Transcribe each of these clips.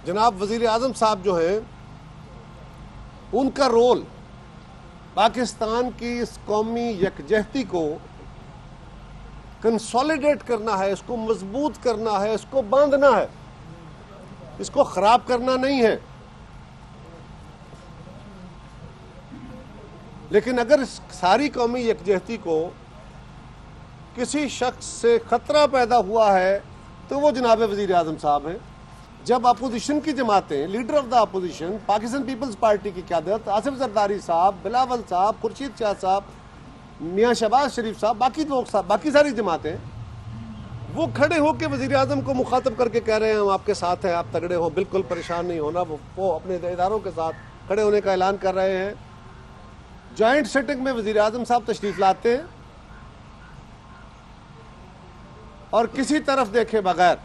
जनाब वजीर आजम साहब जो हैं, उनका रोल पाकिस्तान की इस कौमी यकजहती को कंसोलिडेट करना है, इसको मजबूत करना है, इसको बांधना है, इसको खराब करना नहीं है। लेकिन अगर इस सारी कौमी यकजहती को किसी शख्स से खतरा पैदा हुआ है तो वो जनाब वजीर आजम साहब हैं। जब अपोजिशन की जमातें, leader of the opposition, Pakistan peoples party की क़यादत, आसिफ जरदारी साहब, बिलावल साहब, खुर्शीद शाह साहब, मियाँ शहबाज शरीफ साहब, बाकी लोग साहब, बाकी सारी जमातें, वो खड़े होकर वजीर आजम को मुखातब करके कह रहे हैं हम आपके साथ हैं, आप तगड़े हो, बिल्कुल परेशान नहीं होना। वो अपने इदारों के साथ खड़े होने का ऐलान कर रहे हैं। जॉइंट सिटिंग में वजीर आजम साहब तशरीफ लाते हैं और किसी तरफ देखे बगैर,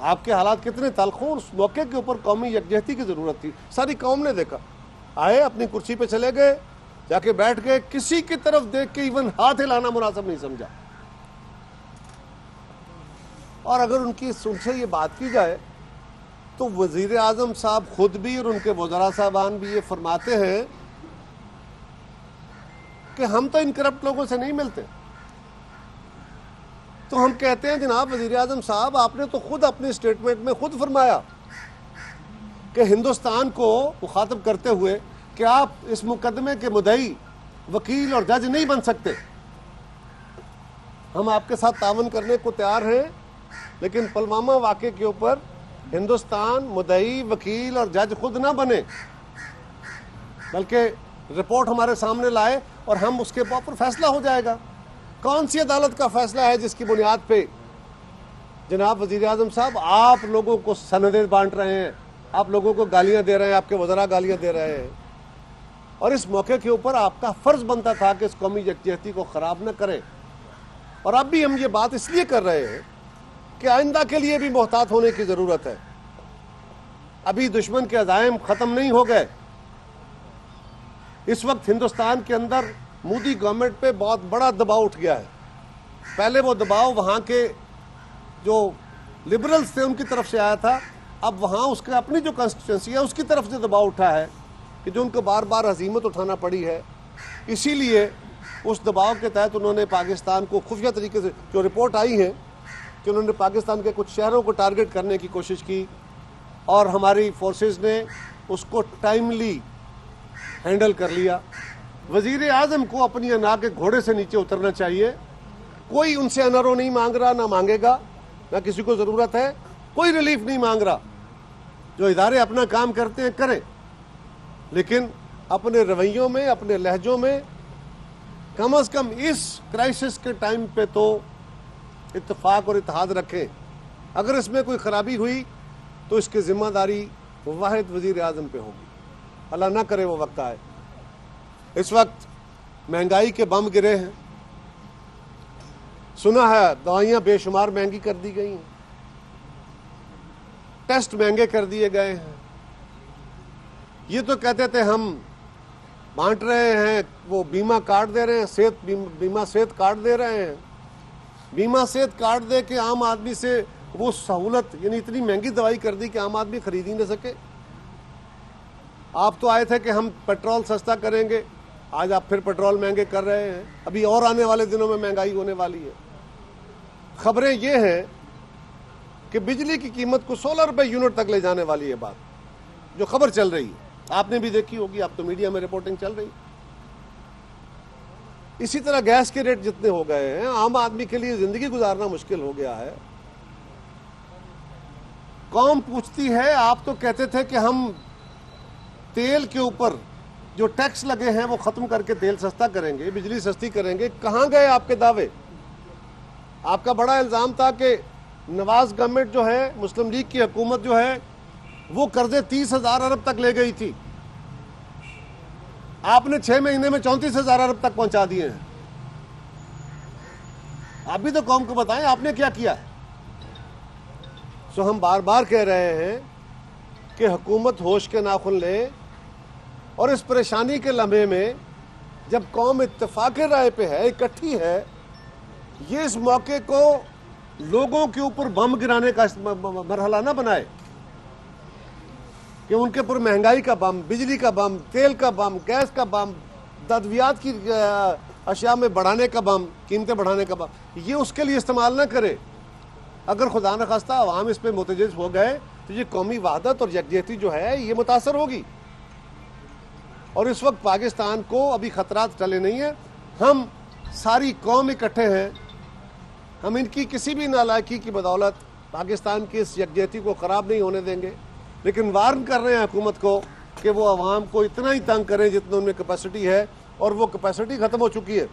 आपके हालात कितने तलखों, उस मौके के ऊपर कौमी यकजहती की जरूरत थी। सारी कौम ने देखा, आए अपनी कुर्सी पे चले गए, जाके बैठ गए, किसी की तरफ देख के इवन हाथ हिलाना मुनासिब नहीं समझा। और अगर उनसे ये बात की जाए तो वजीर आजम साहब खुद भी और उनके वज़रा साहबान भी ये फरमाते हैं कि हम तो इन करप्ट लोगों से नहीं मिलते। तो हम कहते हैं जनाब वजीर आजम साहब, आपने तो खुद अपने स्टेटमेंट में खुद फरमाया कि हिंदुस्तान को मुखातब करते हुए कि आप इस मुकदमे के मुद्दई, वकील और जज नहीं बन सकते। हम आपके साथ तावन करने को तैयार हैं, लेकिन पुलवामा वाक़े के ऊपर हिंदुस्तान मुद्दई, वकील और जज खुद ना बने, बल्कि रिपोर्ट हमारे सामने लाए और हम उसके ऊपर फैसला हो जाएगा। कौन सी अदालत का फैसला है जिसकी बुनियाद पे जनाब वजीर आजम साहब आप लोगों को सनदें बांट रहे हैं, आप लोगों को गालियां दे रहे हैं, आपके वज़रा गालियां दे रहे हैं। और इस मौके के ऊपर आपका फर्ज बनता था कि इस कौमी यकजहती को ख़राब न करें। और अब भी हम ये बात इसलिए कर रहे हैं कि आइंदा के लिए भी मोहतात होने की ज़रूरत है। अभी दुश्मन के अज़ाइम ख़त्म नहीं हो गए। इस वक्त हिंदुस्तान के अंदर मोदी गवर्नमेंट पे बहुत बड़ा दबाव उठ गया है। पहले वो दबाव वहाँ के जो लिबरल्स थे उनकी तरफ से आया था, अब वहाँ उसके अपनी जो कॉन्स्टिट्यूंसी है उसकी तरफ से दबाव उठा है कि जो उनको बार बार हजीमत उठाना पड़ी है। इसीलिए उस दबाव के तहत उन्होंने पाकिस्तान को खुफिया तरीके से, जो रिपोर्ट आई है कि उन्होंने पाकिस्तान के कुछ शहरों को टारगेट करने की कोशिश की और हमारी फोर्सेस ने उसको टाइमली हैंडल कर लिया। वजीर आजम को अपनी अना के घोड़े से नीचे उतरना चाहिए। कोई उनसे अनरो नहीं मांग रहा, ना मांगेगा, ना किसी को ज़रूरत है, कोई रिलीफ नहीं मांग रहा। जो इदारे अपना काम करते हैं करें, लेकिन अपने रवैयों में, अपने लहजों में कम से कम इस क्राइसिस के टाइम पे तो इत्तेफाक और इत्तेहाद रखें। अगर इसमें कोई ख़राबी हुई तो इसकी ज़िम्मेदारी वाहिद वज़ीर आज़म पे होगी। अल्लाह ना करे वो वक्त आए। इस वक्त महंगाई के बम गिरे हैं, सुना है दवाइयाँ बेशुमार महंगी कर दी गई हैं, टेस्ट महंगे कर दिए गए हैं। ये तो कहते थे हम बांट रहे हैं, वो बीमा कार्ड दे रहे हैं, सेहत बीमा सेहत कार्ड दे रहे हैं। बीमा सेहत कार्ड दे के आम आदमी से वो सहूलत, यानी इतनी महंगी दवाई कर दी कि आम आदमी खरीद ही न सके। आप तो आए थे कि हम पेट्रोल सस्ता करेंगे, आज आप फिर पेट्रोल महंगे कर रहे हैं। अभी और आने वाले दिनों में महंगाई होने वाली है। खबरें ये हैं कि बिजली की कीमत को 16 रुपए यूनिट तक ले जाने वाली है बात, जो खबर चल रही है। आपने भी देखी होगी, आप तो मीडिया में रिपोर्टिंग चल रही। इसी तरह गैस के रेट जितने हो गए हैं, आम आदमी के लिए जिंदगी गुजारना मुश्किल हो गया है। कौम पूछती है, आप तो कहते थे कि हम तेल के ऊपर जो टैक्स लगे हैं वो खत्म करके तेल सस्ता करेंगे, बिजली सस्ती करेंगे। कहाँ गए आपके दावे? आपका बड़ा इल्जाम था कि नवाज गवर्नमेंट जो है, मुस्लिम लीग की हुकूमत जो है, वो कर्जे 30,000 अरब तक ले गई थी। आपने 6 महीने में 34,000 अरब तक पहुंचा दिए हैं। आप भी तो कौम को बताएं आपने क्या किया है। सो हम बार बार कह रहे हैं कि हुकूमत होश के नाखुन ले और इस परेशानी के लम्हे में जब कौम इत्तेफाक राय पे है, इकट्ठी है, ये इस मौके को लोगों के ऊपर बम गिराने का मरहला ना बनाए कि उनके ऊपर महंगाई का बम, बिजली का बम, तेल का बम, गैस का बम, तदवियात की अशिया में बढ़ाने का बम, कीमतें बढ़ाने का बम, ये उसके लिए इस्तेमाल ना करे। अगर खुदा न खास्ता अवाम इस पर मुतजज़ हो गए तो ये कौमी वहदत और यकजहती जो है ये मुतासर होगी। और इस वक्त पाकिस्तान को अभी खतरात टले नहीं है। हम सारी कौम इकट्ठे हैं। हम इनकी किसी भी नालायकी की बदौलत पाकिस्तान की इस यकजहती को ख़राब नहीं होने देंगे, लेकिन वार्न कर रहे हैं हुकूमत को कि वो अवाम को इतना ही तंग करें जितना उनमें कैपेसिटी है, और वो कैपेसिटी ख़त्म हो चुकी है।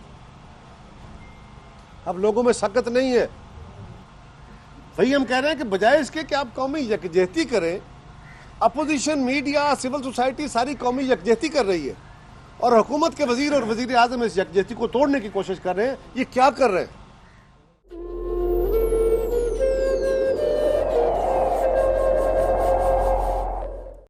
अब लोगों में सकत नहीं है। वही हम कह रहे हैं कि बजाय इसके कि आप कौमी यकजहती करें, अपोजिशन, मीडिया, सिविल सोसाइटी सारी कौमी यकजहती कर रही है और हुकूमत के वजीर और वजीर आज़म इस यकजहती को तोड़ने की कोशिश कर रहे हैं। ये क्या कर रहे हैं?